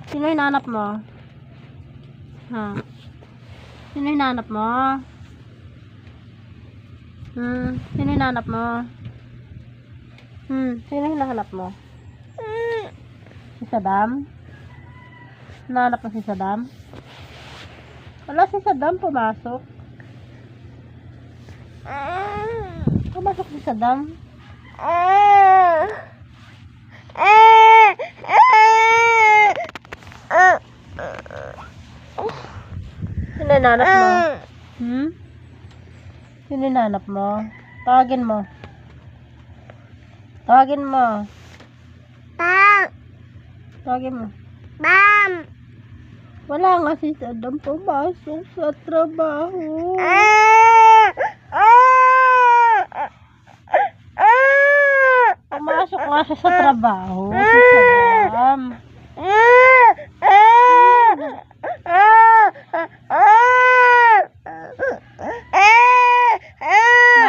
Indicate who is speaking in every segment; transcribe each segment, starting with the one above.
Speaker 1: Sino hinanap mo? Ha? Sino hinanap mo? Sino hinanap mo? Sino hinahanap mo? Si Saddam? Hinahanap mo si Saddam? Wala si Saddam, pumasok. Pumasok si Saddam. Sino hinahanap mo? Sino hinahanap mo? Tawagin mo. Tawagin mo. Tawagin mo. Wala nga si Saddam, pumasok sa trabaho. Pumasok nga siya sa trabaho. Si Saddam.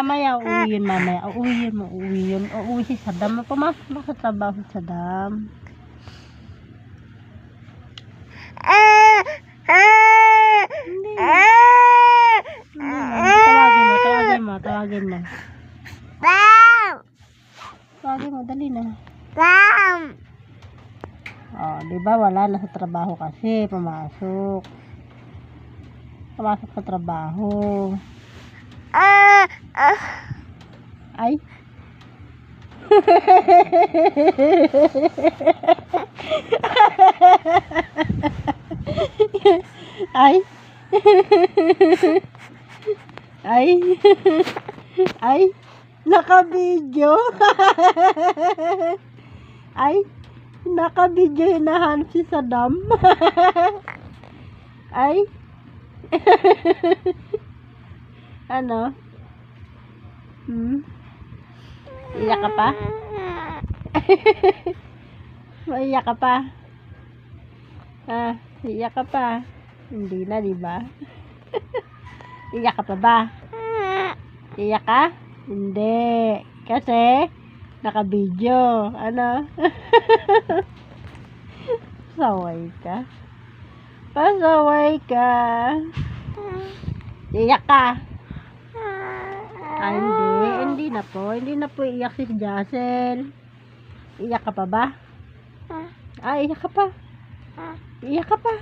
Speaker 1: Mamaya uuwi yun, mamaya. Uuwi yun. Uuwi si Saddam. Pumasok na sa trabaho si Saddam. Hindi. Tawagin mo. Tawagin mo, dali na. Oh, di ba wala na sa trabaho kasi pumasok. Pumasok sa trabaho. Ay. Ay. Ay. Ay. Naka-video. Ay. Naka-video, hinahanap si Saddam. Ay. Ano? Iyak ka pa? Maiyak ka pa? Iyak ka pa? Hindi na, di ba? Iyak ka pa ba? Iyak ka? Hindi. Kasi naka-video. Ano? Pasaway ka. Pasaway ka. Iyak ka. Hindi na po. Hindi na po iyak si Jassel. Iyak ka pa ba? Iyak ka pa. Iyak ka pa.